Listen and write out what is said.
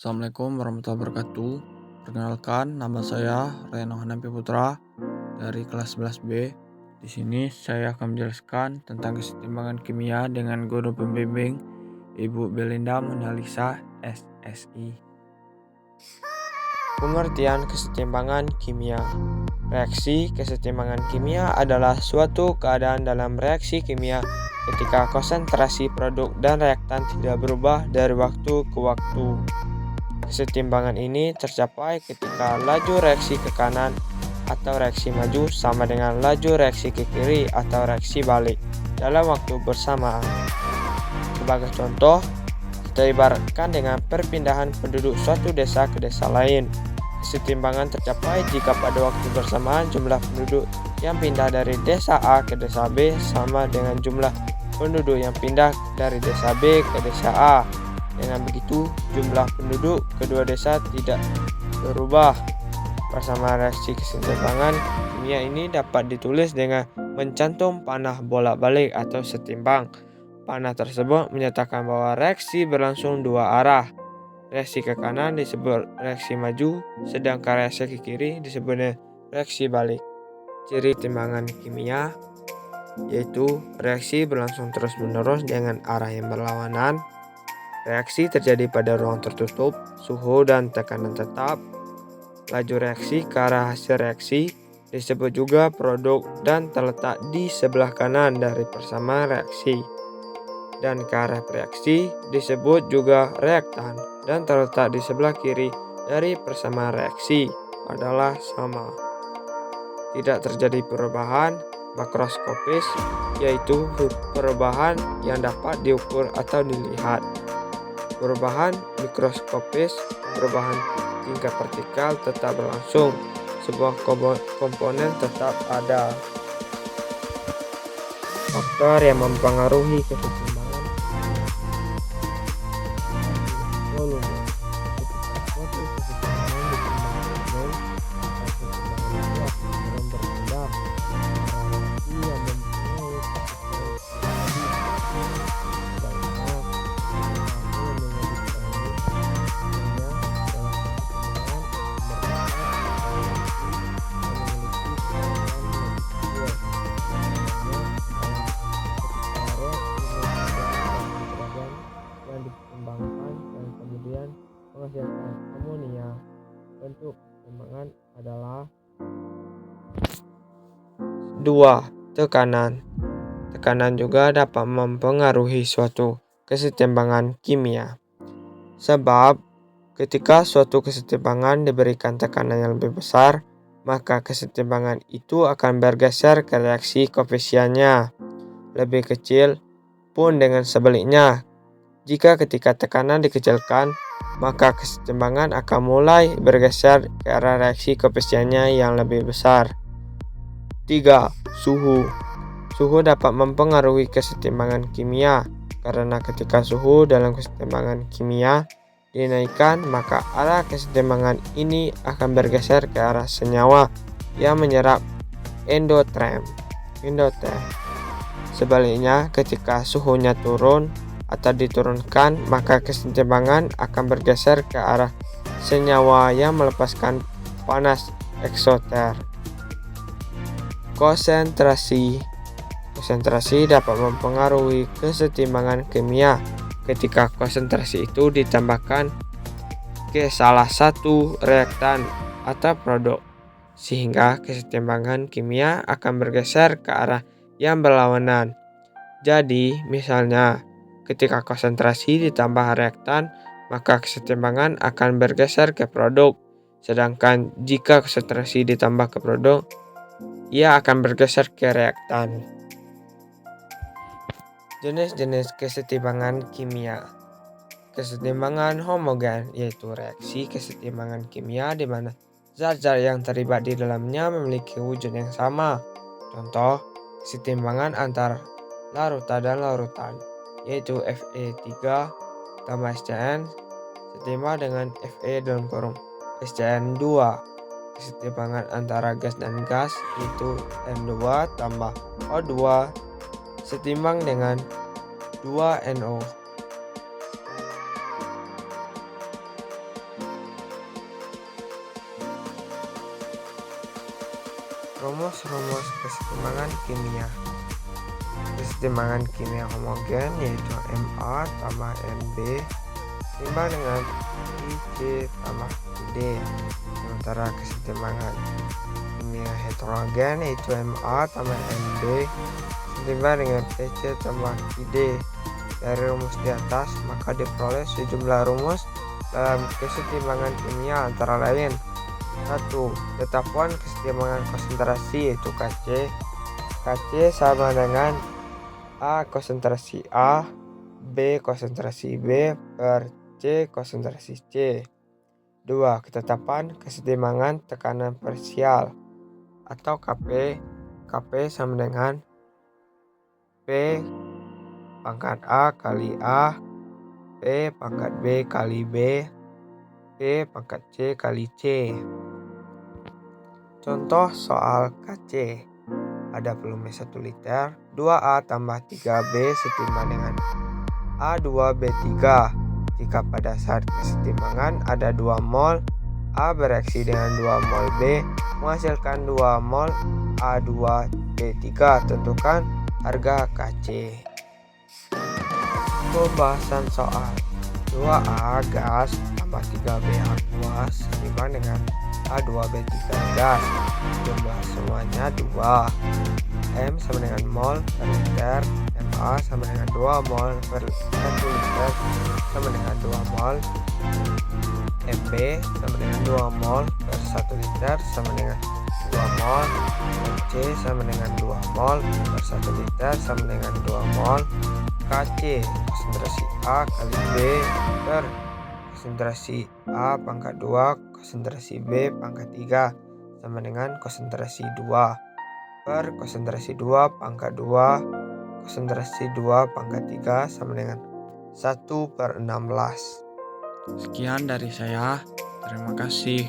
Assalamualaikum warahmatullahi wabarakatuh. Perkenalkan, nama saya Reno Hanafi Putra dari kelas 11B. Di sini saya akan menjelaskan tentang kesetimbangan kimia dengan guru pembimbing Ibu Belinda Monalisa SSI. Pengertian kesetimbangan kimia. Reaksi kesetimbangan kimia adalah suatu keadaan dalam reaksi kimia ketika konsentrasi produk dan reaktan tidak berubah dari waktu ke waktu. Kesetimbangan ini tercapai ketika laju reaksi ke kanan atau reaksi maju sama dengan laju reaksi ke kiri atau reaksi balik dalam waktu bersamaan. Sebagai contoh, kita ibaratkan dengan perpindahan penduduk suatu desa ke desa lain. Kesetimbangan tercapai jika pada waktu bersamaan jumlah penduduk yang pindah dari desa A ke desa B sama dengan jumlah penduduk yang pindah dari desa B ke desa A. Dengan begitu, jumlah penduduk kedua desa tidak berubah. Persamaan reaksi kesetimbangan kimia ini dapat ditulis dengan mencantum panah bolak-balik atau setimbang. Panah tersebut menyatakan bahwa reaksi berlangsung dua arah. Reaksi ke kanan disebut reaksi maju, sedangkan reaksi ke kiri disebut reaksi balik. Ciri timbangan kimia yaitu reaksi berlangsung terus-menerus dengan arah yang berlawanan. Reaksi terjadi pada ruang tertutup, suhu dan tekanan tetap. Laju reaksi ke arah hasil reaksi disebut juga produk dan terletak di sebelah kanan dari persamaan reaksi. Dan ke arah reaksi disebut juga reaktan dan terletak di sebelah kiri dari persamaan reaksi adalah sama. Tidak terjadi perubahan makroskopis, yaitu perubahan yang dapat diukur atau dilihat. Perubahan mikroskopis, perubahan tingkat vertikal tetap berlangsung. Sebuah komponen tetap ada. Faktor yang mempengaruhi kesetimbangan volume. Ketika suatu kesetimbangan ditimbang volume, maka kesetimbangan itu akan cenderung berpindah ke arah reaksi yang mempunyai dikembangkan dan kemudian menghasilkan amonia. Bentuk kesetimbangan adalah 2. Tekanan. Tekanan juga dapat mempengaruhi suatu kesetimbangan kimia. Sebab ketika suatu kesetimbangan diberikan tekanan yang lebih besar, maka kesetimbangan itu akan bergeser ke reaksi koefisiennya lebih kecil pun dengan sebaliknya. Jika ketika tekanan dikecilkan, maka kesetimbangan akan mulai bergeser ke arah reaksi koefisiennya yang lebih besar. 3. Suhu. Suhu dapat mempengaruhi kesetimbangan kimia, karena ketika suhu dalam kesetimbangan kimia dinaikkan, maka arah kesetimbangan ini akan bergeser ke arah senyawa yang menyerap endoterm. Sebaliknya, ketika suhunya turun atau diturunkan, maka kesetimbangan akan bergeser ke arah senyawa yang melepaskan panas eksoter. Konsentrasi dapat mempengaruhi kesetimbangan kimia ketika konsentrasi itu ditambahkan ke salah satu reaktan atau produk, sehingga kesetimbangan kimia akan bergeser ke arah yang berlawanan. Jadi, misalnya, ketika konsentrasi ditambah reaktan, maka kesetimbangan akan bergeser ke produk. Sedangkan jika konsentrasi ditambah ke produk, ia akan bergeser ke reaktan. Jenis-jenis kesetimbangan kimia. Kesetimbangan homogen, yaitu reaksi kesetimbangan kimia di mana zat-zat yang terlibat di dalamnya memiliki wujud yang sama. Contoh, kesetimbangan antar larutan dan larutan, yaitu Fe3 tambah SCN setimbang dengan Fe dalam kurung SCN2. Kesetimbangan antara gas dan gas, yaitu N2 tambah O2 setimbang dengan 2NO. Rumus-rumus kesetimbangan kimia. Kesetimbangan kimia homogen yaitu Ma tambah Nb timbang dengan IC tambah ID. Sementara kesetimbangan kimia heterogen yaitu Ma tambah Nb timbang dengan PC tambah ID. Dari rumus di atas maka diperoleh sejumlah rumus dalam kesetimbangan kimia antara lain: 1. Tetapkan kesetimbangan konsentrasi yaitu Kc. Kc sama dengan A konsentrasi A, B konsentrasi B per C konsentrasi C. 2. Ketetapan kesetimbangan tekanan parsial atau Kp. Kp sama dengan P pangkat A kali A, P pangkat B kali B, P pangkat C kali C. Contoh soal Kc. Pada volume 1 liter, 2A tambah 3B setimbang dengan A2B3. Jika pada saat kesetimbangan ada 2 mol, A bereaksi dengan 2 mol B menghasilkan 2 mol A2B3. Tentukan harga Kc. Pembahasan soal 2A gas tambah 3B aquas setimbang dengan A2B3 gas. Jumlah semuanya 2. M sama dengan mol per liter, Ma sama dengan 2 mol per 1 liter sama dengan 2 mol, Mb sama dengan 2 mol per 1 liter sama dengan 2 mol, Mc sama dengan 2 mol per 1 liter sama dengan 2 mol, Kc konsentrasi A kali B per konsentrasi A pangkat 2 konsentrasi B pangkat 3 sama dengan konsentrasi 2 per konsentrasi 2 pangkat 2 konsentrasi 2 pangkat 3 sama dengan 1/16. Sekian dari saya. Terima kasih.